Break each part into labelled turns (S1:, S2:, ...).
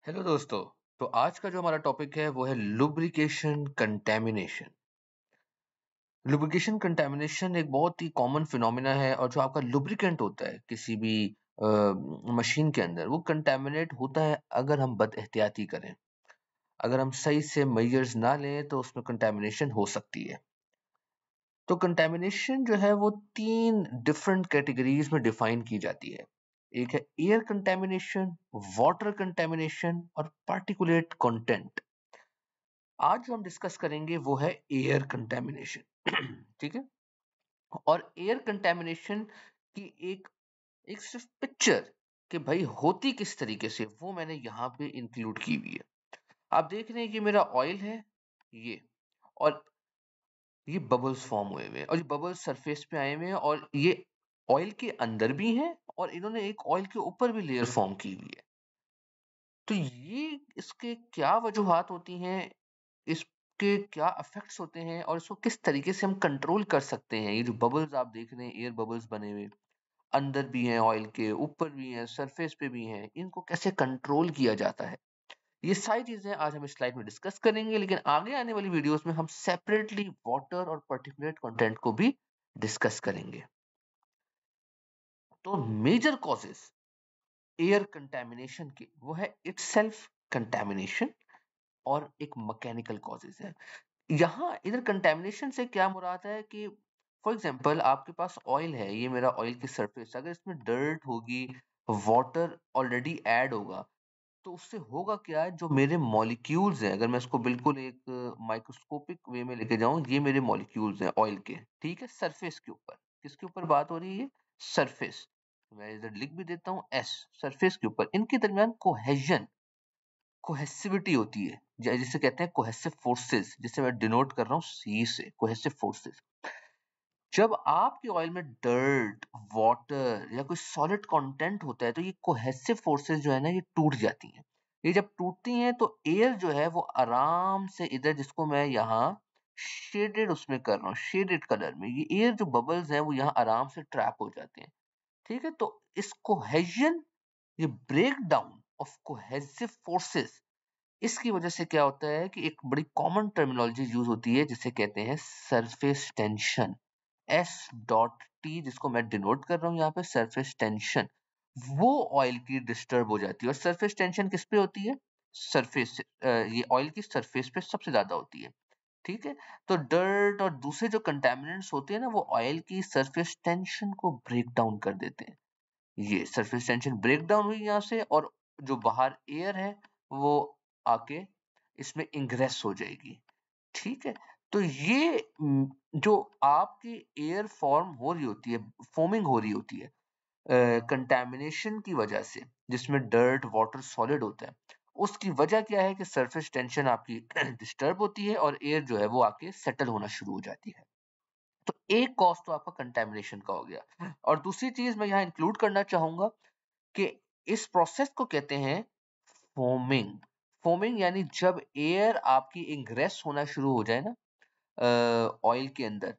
S1: Hello दोस्तों। तो आज का जो हमारा टॉपिक है वो है लुब्रिकेशन कंटेमिनेशन। लुब्रिकेशन कंटेमिनेशन एक बहुत ही कॉमन फिनोमेना है और जो आपका लुब्रिकेंट होता है किसी भी मशीन के अंदर वो कंटेमिनेट होता है अगर हम बदएहतियाती करें। अगर हम सही से मेजर्स ना लें तो उसमें कंटेमिनेशन हो सकती है। तो कंटेमिनेशन जो है वो 3 डिफरेंट कैटेगरीज में डिफाइन की जाती है। एक है एयर कंटेमिनेशन, वाटर कंटेमिनेशन और पार्टिकुलेट कंटेंट। आज जो हम डिस्कस करेंगे वो है एयर कंटेमिनेशन। ठीक है। और एयर कंटेमिनेशन की एक एक सिर्फ पिक्चर कि भाई होती किस तरीके से वो मैंने यहाँ पे इंक्लूड की हुई है। आप देख रहे हैं कि मेरा ऑयल है ये, और ये बबल्स फॉर्म हुए हुए हैं और ये बबल्स सरफेस पे आए हुए हैं और ये ऑयल के अंदर भी हैं और इन्होंने एक ऑयल के ऊपर भी लेयर फॉर्म की हुई है। तो ये इसके क्या वजूहात होती हैं, इसके क्या इफेक्ट्स होते हैं और इसको किस तरीके से हम कंट्रोल कर सकते हैं। ये जो बबल्स आप देख रहे हैं, एयर बबल्स बने हुए अंदर भी हैं, ऑयल के ऊपर भी हैं, सरफेस पे भी हैं, इनको कैसे कंट्रोल किया जाता है, ये सारी चीजें आज हम इस स्लाइड में डिस्कस करेंगे। लेकिन आगे आने वाली वीडियोस में हम सेपरेटली वाटर और पर्टिकुलेट कंटेंट को भी डिस्कस करेंगे। तो मेजर कॉजेस एयर कंटेमिनेशन के वो है इटसेल्फ कंटेमिनेशन और एक मैकेनिकल कॉजेस है। यहाँ इधर कंटेमिनेशन से क्या मुराद है कि फॉर एग्जांपल आपके पास ऑयल है, ये मेरा ऑयल की सरफेस, अगर इसमें डर्ट होगी, वाटर ऑलरेडी ऐड होगा, तो उससे होगा क्या, जो मेरे मॉलिक्यूल्स हैं, अगर मैं इसको बिल्कुल एक माइक्रोस्कोपिक वे में लेके जाऊं, ये मेरे मॉलिक्यूल्स हैं ऑयल के, ठीक है, सरफेस के ऊपर। किसके ऊपर बात हो रही है? सरफेस। मैं इधर लिख भी देता हूँ एस, सरफेस के ऊपर इनके दरमियान कोहेजन, कोहेसिविटी होती है, जिसे कहते हैं कोहेसिव फोर्सेस, जिसे मैं डिनोट कर रहा हूँ सी से, कोहेसिव फोर्सेस। जब आपके ऑयल में डर्ट, वाटर या कोई सॉलिड कंटेंट होता है तो ये कोहेसिव फोर्सेस जो है ना, ये टूट जाती हैं। ये जब टूटती हैं तो एयर जो है वो आराम से इधर, जिसको मैं यहाँ शेडेड उसमें कर रहा हूँ, शेडेड कलर में, ये एयर जो बबल्स हैं वो यहाँ आराम से ट्रैप हो जाते हैं। ठीक है। तो इस कोहेजन, ये break down of cohesive forces, इसकी वजह से क्या होता है कि एक बड़ी कॉमन टर्मिनोलॉजी यूज होती है जिसे कहते हैं surface tension, S dot T, जिसको मैं डिनोट कर रहा हूँ यहाँ पे सरफेस टेंशन। वो ऑयल की डिस्टर्ब हो जाती है। और सरफेस टेंशन किस पे होती है? सरफेस, ये ऑयल की सरफेस पे सबसे ज्यादा होती है। ठीक है। तो डर्ट और दूसरे जो कंटेमिनेंट्स होते हैं ना, वो ऑयल की सरफेस टेंशन को ब्रेक डाउन कर देते हैं। ये सरफेस टेंशन ब्रेक डाउन हुई यहाँ से, और जो बाहर एयर है वो आके इसमें इंग्रेस हो जाएगी। ठीक है। तो ये जो आपकी एयर फॉर्म हो रही होती है, फॉर्मिंग हो रही होती है कंटैमिनेशन की वजह से, जिसमें डर्ट, वाटर, सॉलिड होता है, उसकी वजह क्या है कि सरफेस टेंशन आपकी डिस्टर्ब होती है और एयर जो है वो आके सेटल होना शुरू हो जाती है। तो एक कॉज तो आपका कंटैमिनेशन का हो गया, और दूसरी चीज मैं यहाँ इंक्लूड करना चाहूंगा कि इस प्रोसेस को कहते हैं फोमिंग। फोमिंग यानी जब एयर आपकी इंग्रेस होना शुरू हो जाए ना ऑयल के अंदर,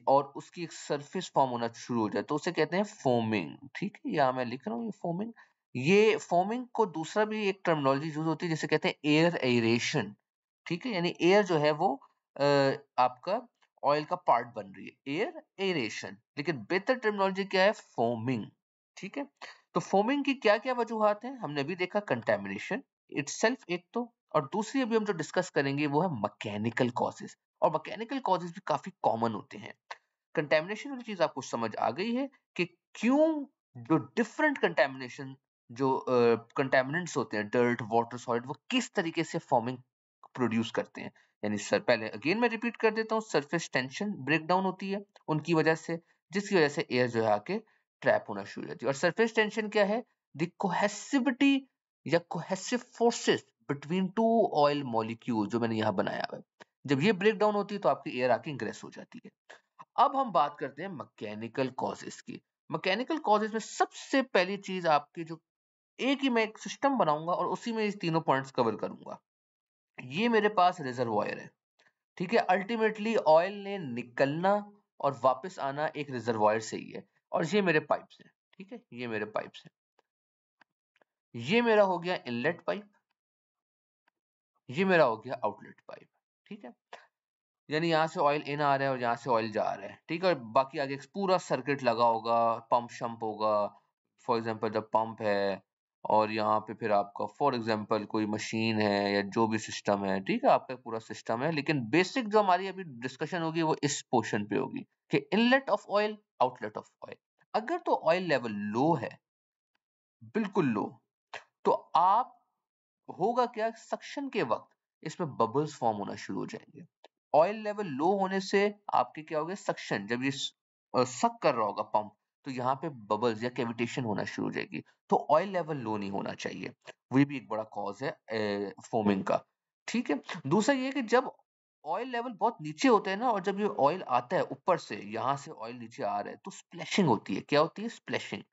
S1: और उसकी एक सरफेस फॉर्म होना शुरू हो जाए, तो उसे कहते हैं फोमिंग। ठीक है, यहाँ मैं लिख रहा हूँ ये फोमिंग। ये फोमिंग को दूसरा भी एक टर्मिनोलॉजी यूज होती है जिसे कहते हैं एयर एरेशन। ठीक है, यानी एयर जो है वो आपका ऑयल का पार्ट बन रही है, एयर एरेशन, लेकिन बेहतर टर्मिनोलॉजी क्या है? फोमिंग। ठीक है। तो फोमिंग की क्या क्या वजूहात हैं? हमने अभी देखा कंटेमिनेशन इटसेल्फ एक तो, और दूसरी अभी हम जो डिस्कस करेंगे वो है मैकेनिकल कॉजेस। और मैकेनिकल कॉजेस भी काफी कॉमन होते हैं। कंटेमिनेशन वाली चीज आपको समझ आ गई है कि क्यों जो डिफरेंट कंटेमिनेशन, जो कंटेमिनेंट्स होते हैं, डर्ट, वाटर, सॉलिड, वो किस तरीके से फॉर्मिंग प्रोड्यूस करते हैं। यानी सर, पहले अगेन मैं रिपीट कर देता हूँ, सरफेस टेंशन ब्रेक डाउन होती है उनकी वजह से, जिसकी वजह से एयर जो है आके ट्रैप होना शुरू हो जाती है। और सरफेस टेंशन क्या है? द कोहेसिविटी या cohesive forces between two oil molecule, जो मैंने यहाँ बनाया हुआ है। जब ये ब्रेक डाउन होती है तो आपकी एयर आके इंग्रेस हो जाती है। अब हम बात करते हैं मैकेनिकल कॉजेस की। मैकेनिकल कॉजेस में सबसे पहली चीज आपकी जो, एक ही मैं एक सिस्टम बनाऊंगा और उसी में ये तीनों पॉइंट्स कवर करूंगा। ये मेरे पास रिजर्वायर है। ठीक है, अल्टीमेटली ऑयल ने निकलना और वापस आना एक रिजर्वायर से ही है। और ये मेरे पाइप्स हैं। ठीक है, ये मेरे पाइप्स हैं। ये मेरा हो गया इनलेट पाइप। ये मेरा हो गया आउटलेट पाइप, ठीक है। यानी यहाँ से ऑयल इन आ रहा है और यहाँ से ऑयल जा रहा है, ठीक है। और बाकी आगे पूरा सर्किट लगा होगा, पंप शंप होगा, फॉर एग्जांपल जब पंप है, और यहाँ पे फिर आपका फॉर एग्जांपल कोई मशीन है या जो भी सिस्टम है, ठीक है, आपका पूरा सिस्टम है। लेकिन बेसिक जो हमारी अभी डिस्कशन होगी वो इस पोर्शन पे होगी कि inlet of oil, outlet of oil. अगर तो ऑयल लेवल लो है, बिल्कुल लो, तो आप होगा क्या, सक्शन के वक्त इसमें बबल्स फॉर्म होना शुरू हो जाएंगे। ऑयल लेवल लो होने से आपके क्या होगा, सक्शन जब ये सक कर रहा होगा पंप, तो यहाँ पे बबल्स या कैविटेशन होना शुरू हो जाएगी। तो ऑयल लेवल लो नहीं होना चाहिए, वो भी एक बड़ा कॉज है फोमिंग का, ठीक है। दूसरा ये कि जब ऑयल लेवल बहुत नीचे होता है ना, और जब ये ऑयल आता है ऊपर से, यहाँ से ऑयल नीचे आ रहा है, तो स्प्लैशिंग होती है। क्या होती है, स्प्लैशिंग।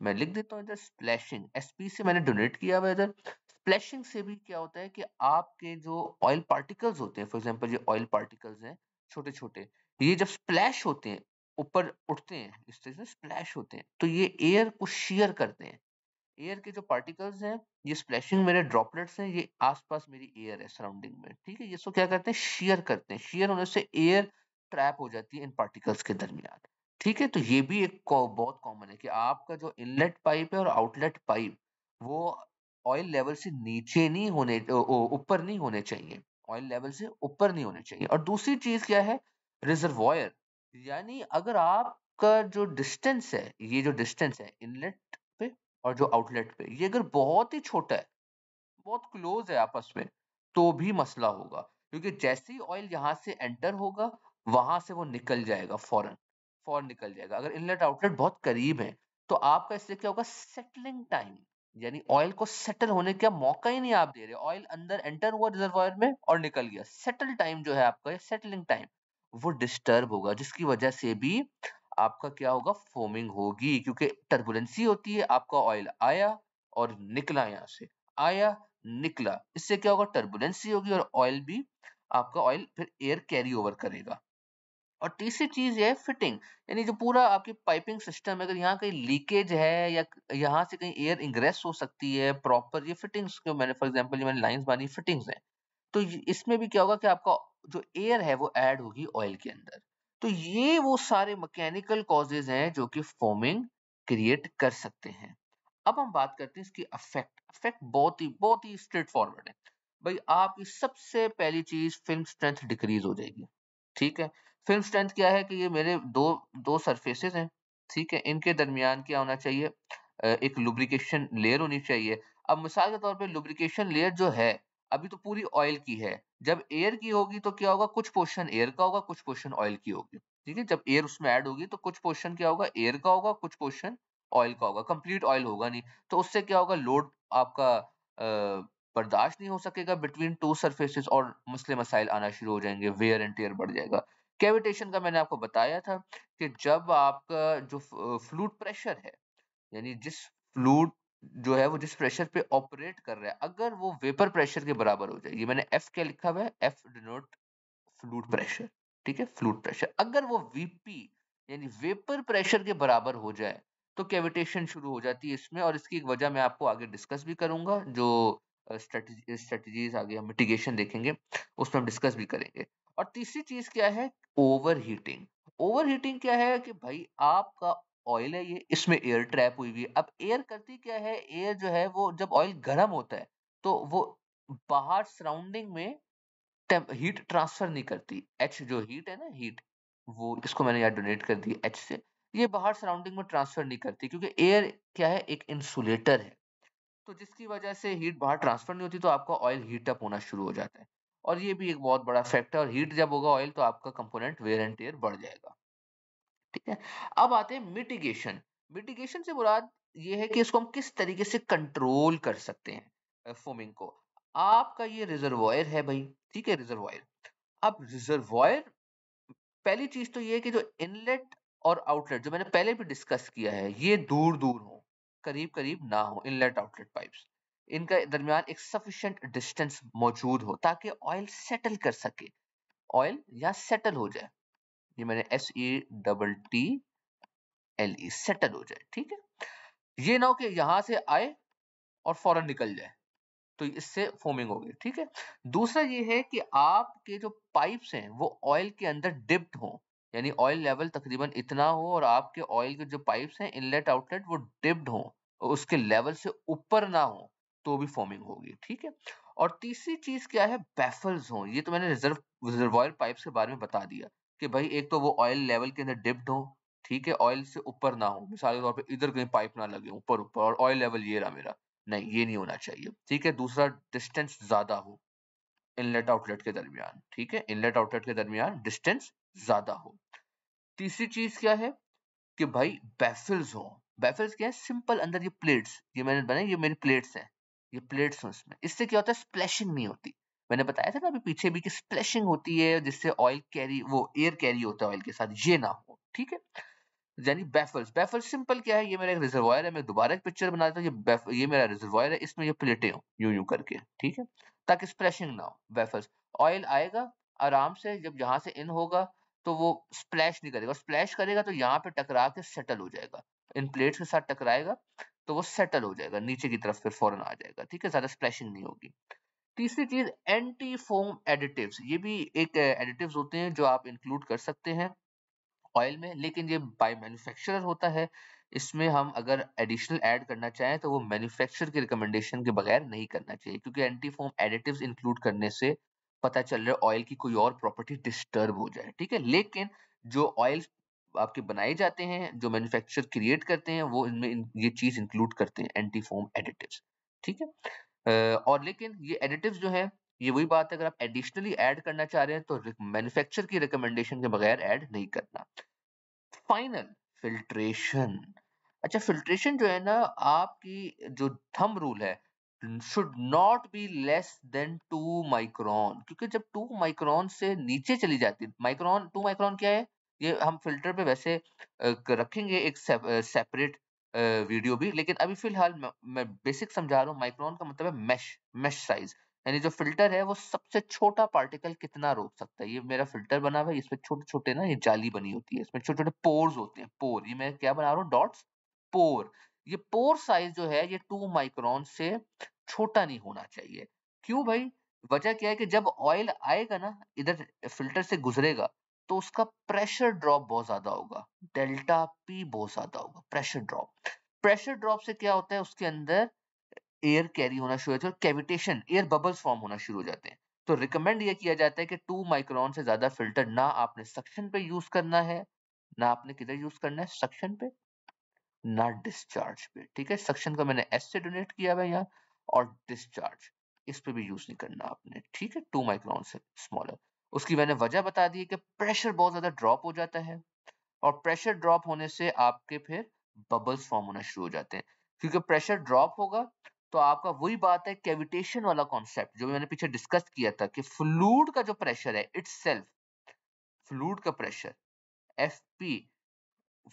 S1: मैं लिख देता हूँ इधर, स्प्लैशिंग, एसपी से मैंने डोनेट किया हुआ है इधर। स्प्लैशिंग से भी क्या होता है कि आपके जो ऑयल पार्टिकल्स होते हैं, फॉर एग्जांपल ये ऑयल पार्टिकल्स हैं छोटे छोटे, ये जब स्प्लैश होते हैं, ऊपर उठते हैं, इस तरह से स्प्लैश होते हैं, तो ये एयर को शेयर करते हैं। एयर के जो पार्टिकल्स हैं, ये स्प्लैशिंग मेरे ड्रॉपलेट्स हैं, ये आसपास मेरी एयर है सराउंडिंग में, ठीक है। ये सो क्या करते हैं, शेयर करते हैं। शेयर होने से एयर ट्रैप हो जाती है इन पार्टिकल्स के दरमियान, ठीक है। तो ये भी एक बहुत कॉमन है कि आपका जो इनलेट पाइप है और आउटलेट पाइप, वो ऑयल लेवल से नीचे नहीं होने, ऊपर नहीं होने चाहिए, ऑयल लेवल से ऊपर नहीं होने चाहिए। और दूसरी चीज क्या है, रिजर्वॉयर। यानी अगर आपका जो डिस्टेंस है, ये जो डिस्टेंस है इनलेट पे और जो आउटलेट पे, ये अगर बहुत ही छोटा है, बहुत क्लोज है आपस में, तो भी मसला होगा। क्योंकि जैसे ही ऑयल यहाँ से एंटर होगा, वहां से वो निकल जाएगा फौरन, फौरन निकल जाएगा। अगर इनलेट आउटलेट बहुत करीब है, तो आपका इससे क्या होगा, सेटलिंग टाइम, यानी ऑयल को सेटल होने का मौका ही नहीं आप दे रहे। ऑयल अंदर एंटर हुआ रिजर्वायर में और निकल गया, सेटल टाइम जो है आपका, सेटलिंग टाइम, वो डिस्टर्ब होगा, जिसकी वजह से भी आपका क्या होगा, फोमिंग होगी। क्योंकि टर्बुलेंसी होती है, आपका ऑयल आया और निकला, यहाँ से आया निकला, इससे क्या होगा, टर्बुलेंसी होगी, और ऑयल भी आपका ऑयल फिर एयर कैरी ओवर करेगा। और तीसरी चीज है फिटिंग, यानी जो पूरा आपकी पाइपिंग सिस्टम है, अगर यहाँ कहीं लीकेज है या यहाँ से कहीं एयर इंग्रेस हो सकती है, प्रॉपर ये फिटिंग्स को मैंने फॉर एग्जांपल ये मैंने लाइंस बानी, फिटिंग्स है, तो इसमें भी क्या होगा कि आपका जो एयर है वो ऐड होगी ऑयल के अंदर। तो ये वो सारे मैकेनिकल कॉजेज हैं जो कि फोमिंग क्रिएट कर सकते हैं। अब हम बात करते हैं इसकी अफेक्ट। अफेक्ट बहुत ही स्ट्रेट फॉरवर्ड है भाई। आपकी सबसे पहली चीज, फिल्म स्ट्रेंथ डिक्रीज हो जाएगी, ठीक है। फिल्म स्ट्रेंथ क्या है कि ये मेरे दो दो सरफेसेस हैं, ठीक है, इनके दरमियान क्या होना चाहिए, एक लुब्रिकेशन लेयर होनी चाहिए। अब मिसाल के तौर पे लुब्रिकेशन लेयर जो है, अभी तो पूरी ऑयल की है, जब एयर की होगी तो क्या होगा, कुछ पोर्शन एयर का होगा, कुछ पोर्शन ऑयल की होगी, ठीक है। जब एयर उसमें ऐड होगी तो कुछ पोर्शन क्या होगा, एयर का होगा, कुछ पोर्शन ऑयल का होगा, कंप्लीट ऑयल होगा नहीं। तो उससे क्या होगा, लोड आपका बर्दाश्त नहीं हो सकेगा बिटवीन टू सरफेसेस, और मसले मसाइल आना शुरू हो जाएंगे, वेयर एंड टेयर बढ़ जाएगा। कैविटेशन का मैंने आपको बताया था कि जब आपका जो फ्लूइड प्रेशर है, यानी जिस फ्लूइड जो है वो जिस प्रेशर पे ऑपरेट कर रहा है, अगर वो वेपर प्रेशर के बराबर हो जाए, ये मैंने एफ क्या लिखा हुआ है, एफ डिनोट फ्लूइड प्रेशर, ठीक है, फ्लूइड प्रेशर, अगर वो वीपी यानी वेपर प्रेशर के बराबर हो जाए, तो कैविटेशन शुरू हो जाती है इसमें। और इसकी एक वजह मैं आपको आगे डिस्कस भी करूंगा, जो स्ट्रेटजीज आगे हम मिटिगेशन देखेंगे, उसमें हम डिस्कस भी करेंगे। और तीसरी चीज क्या है, ओवर हीटिंग। ओवर हीटिंग क्या है कि भाई आपका ऑयल है, ये इसमें एयर ट्रैप हुई हुई है। अब एयर करती क्या है, एयर जो है वो जब ऑयल गर्म होता है, तो वो बाहर सराउंडिंग में हीट ट्रांसफर नहीं करती। एच जो हीट है ना, हीट, वो इसको मैंने यहाँ डोनेट कर दी एच से, ये बाहर सराउंडिंग में ट्रांसफर नहीं करती, क्योंकि एयर क्या है, एक इंसुलेटर है। तो जिसकी वजह से हीट बाहर ट्रांसफर नहीं होती, तो आपका ऑयल हीट अप होना शुरू हो जाता है। और ये भी एक बहुत बड़ा फैक्टर, और हीट जब होगा ऑयल, तो आपका कंपोनेंट वेयर एंड टेयर बढ़ जाएगा, ठीक है। अब आते हैं मिटिगेशन। मिटिगेशन से मुराद ये है कि इसको हम किस तरीके से कंट्रोल कर सकते हैं फोमिंग को। आपका ये रिजर्वॉयर है भाई, ठीक है, रिजर्वॉयर। अब रिजर्वॉयर, पहली चीज तो ये है कि जो इनलेट और आउटलेट जो मैंने पहले भी डिस्कस किया है, ये दूर दूर हो, करीब करीब ना हो, इनलेट आउटलेट पाइप्स, इनका दरमियान एक सफिशिएंट डिस्टेंस मौजूद हो, ताकि ऑयल सेटल कर सके, ऑयल यहाँ सेटल हो जाए। ये मैंने SETTLE सेटल हो जाए, ठीक है। ये ना हो कि यहाँ से आए और फौरन निकल जाए, तो इससे फोमिंग होगी, ठीक है। दूसरा ये है कि आपके जो पाइप्स हैं वो ऑयल के अंदर डिप्ड हो, यानी ऑयल लेवल तकरीबन इतना हो और आपके ऑयल के जो पाइप्स हैं इनलेट आउटलेट वो डिप्ड हो, उसके लेवल से ऊपर ना हो, तो भी फोमिंग होगी, ठीक है। और तीसरी चीज क्या है, बैफल्स हो। ये तो मैंने रिजर्वॉयर पाइप्स के बारे में बता दिया कि भाई एक तो वो ऑयल लेवल के अंदर डिप्ड हो, ठीक है, ऑयल से ऊपर ना हो, मिसाल के तौर पे इधर कहीं पाइप ना लगे ऊपर ऊपर और ऑयल लेवल ये रहा मेरा, नहीं ये नहीं होना चाहिए, ठीक है। दूसरा, डिस्टेंस ज्यादा हो इनलेट आउटलेट के दरमियान, ठीक है, इनलेट आउटलेट के दरमियान डिस्टेंस ज्यादा हो। तीसरी चीज क्या है कि भाई बैफल्स हो। बैफल्स क्या है, सिंपल अंदर ये प्लेट्स, ये मैंने बनाई, ये मेरी प्लेट्स हैं, ये प्लेट्स हैं इसमें, इससे क्या होता है, स्प्लैशिंग नहीं होती। मैंने बताया था ना अभी पीछे भी कि स्प्लैशिंग होती है जिससे ऑयल कैरी, वो एयर कैरी होता है ऑयल के साथ, ये ना हो, ठीक है। यानी बैफल्स, बैफल्स सिंपल क्या है, ये मेरा एक रिजर्वायर है, मैं दोबारा एक पिक्चर बना देता हूँ, ये मेरा रिजर्वायर है, इसमें ये प्लेटें हो यूं यूं करके, ठीक है, ताकि स्प्लैशिंग ना हो। बैफल्स, ऑयल आएगा आराम से, जब यहाँ से इन होगा तो वो स्प्लैश नहीं करेगा, स्प्लैश करेगा तो यहाँ पे टकरा के सेटल हो जाएगा, इन प्लेट्स के साथ टकराएगा तो वो सेटल हो जाएगा नीचे की तरफ, फिर फौरन आ जाएगा, ठीक है, ज्यादा स्प्लैशिंग नहीं होगी। तीसरी चीज, एंटी फोम एडिटिव्स, ये भी एक एडिटिव्स होते हैं जो आप इंक्लूड कर सकते हैं ऑयल में, लेकिन ये बाय मैन्युफैक्चरर होता है। इसमें हम अगर एडिशनल ऐड करना चाहें तो वो मैन्युफैक्चरर की रिकमेंडेशन के बगैर नहीं करना चाहिए, क्योंकि एंटी फोम एडिटिव्स इंक्लूड करने से पता चल रहा है ऑयल की कोई और प्रॉपर्टी डिस्टर्ब हो जाए, ठीक है। लेकिन जो ऑयल आपके बनाए जाते हैं, जो मैन्युफैक्चरर क्रिएट करते हैं, वो इनमें ये चीज इंक्लूड करते हैं, एंटी फोम एडिटिव्स, ठीक है। और लेकिन ये एडिटिव्स जो है, ये वही बात है, अगर आप एडिशनली ऐड करना चाह रहे हैं तो मैन्युफैक्चरर की रिकमेंडेशन के बगैर ऐड नहीं करना। Final, filtration. अच्छा, फिल्ट्रेशन जो है ना, आपकी जो थंब रूल है, should not be less than 2 micron, क्योंकि जब 2 माइक्रोन से नीचे चली जाती है, माइक्रोन 2 माइक्रोन क्या है, ये हम फिल्टर पे वैसे रखेंगे एक सेपरेट वीडियो भी, लेकिन अभी फिलहाल मैं बेसिक समझा रहा हूँ। माइक्रोन का मतलब है मैश, मैश साइज, यानी जो फिल्टर है वो सबसे छोटा पार्टिकल कितना रोक सकता है। ये मेरा फिल्टर बना हुआ है, इसमें छोटे छोटे ना ये जाली बनी होती है, इसमें छोटे छोटे पोर्स होते हैं, पोर, ये मैं क्या बना रहा हूँ, डॉट्स, पोर। ये पोर साइज जो है ये 2 माइक्रोन से छोटा नहीं होना चाहिए। क्यों भाई, वजह क्या है कि जब ऑयल आएगा ना इधर फिल्टर से गुजरेगा, तो उसका प्रेशर ड्रॉप बहुत ज्यादा होगा, डेल्टा पी बहुत ज्यादा होगा, प्रेशर ड्रॉप। प्रेशर ड्रॉप से क्या होता है, उसके अंदर एयर कैरी होना शुरू होता है और कैविटेशन, एयर बबल्स फॉर्म होना शुरू हो जाते हैं। तो रिकमेंड ये किया जाता है कि 2 माइक्रोन से ज्यादा फिल्टर ना आपने सक्शन पे यूज करना है, ना आपने किधर यूज करना है, सक्शन पे, ना डिस्चार्ज पे, ठीक है। सक्शन को मैंने एस से डोनेट किया हुआ है यहाँ, और डिस्चार्ज इस पे भी यूज नहीं करना आपने, ठीक है, 2 माइक्रोन से स्मॉलर। उसकी मैंने वजह बता दी है कि प्रेशर बहुत ज्यादा ड्रॉप हो जाता है, और प्रेशर ड्रॉप होने से आपके फिर बबल्स फॉर्म होना शुरू हो जाते हैं। क्योंकि प्रेशर ड्रॉप होगा तो आपका वही बात है, कैविटेशन वाला कॉन्सेप्ट जो मैंने पीछे डिस्कस किया था कि फ्लूइड का जो प्रेशर है इटसेल्फ, फ्लूइड का प्रेशर एफपी,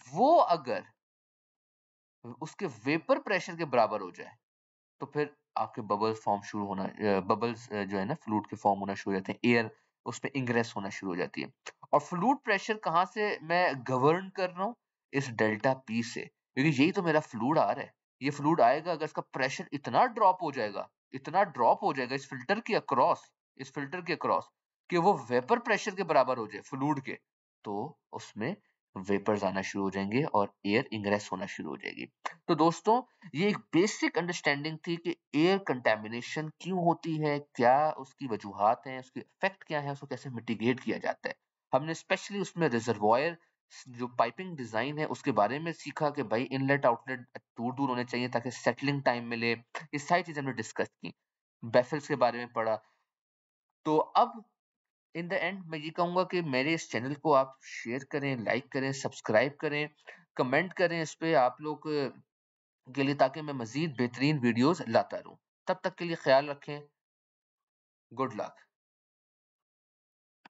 S1: वो अगर उसके वेपर प्रेशर के बराबर हो जाए तो फिर आपके बबल्स फॉर्म शुरू होना, बबल्स जो है ना फ्लूइड के फॉर्म होना शुरू हो जाते हैं, एयर उसमें इंग्रेस होना शुरू हो जाती है। और फ्लूइड प्रेशर कहाँ से मैं गवर्न कर रहा हूँ, इस डेल्टा पी से, क्योंकि यही तो मेरा फ्लूइड आ रहा है। ये फ्लूइड आएगा, अगर इसका प्रेशर इतना ड्रॉप हो जाएगा, इतना ड्रॉप हो जाएगा इस फिल्टर के अक्रॉस, इस फिल्टर के अक्रॉस, कि वो वेपर प्रेशर के बराबर हो जाए फ्लूइड के, तो उसमें वेपर्स आना शुरू हो जाएंगे और एयर इंग्रेस होना शुरू हो जाएगी। तो दोस्तों, ये एक बेसिक अंडरस्टैंडिंग थी कि एयर कंटेमिनेशन क्यों होती है, क्या उसकी वजूहात हैं, उसके इफेक्ट क्या है, उसको कैसे मिटिगेट किया जाता है। हमने स्पेशली उसमें रिजर्वॉयर जो पाइपिंग डिजाइन है उसके बारे में सीखा कि भाई इनलेट आउटलेट दूर दूर होने चाहिए ताकि सेटलिंग टाइम मिले, ये सारी चीजें हमने डिस्कस की, बेफल्स के बारे में पढ़ा। तो अब इन द एंड मैं ये कहूंगा कि मेरे इस चैनल को आप शेयर करें, लाइक करें, सब्सक्राइब करें, कमेंट करें इस पे आप लोग के लिए, ताकि मैं मजीद बेहतरीन वीडियोस लाता रहूं। तब तक के लिए ख्याल रखें। Good luck.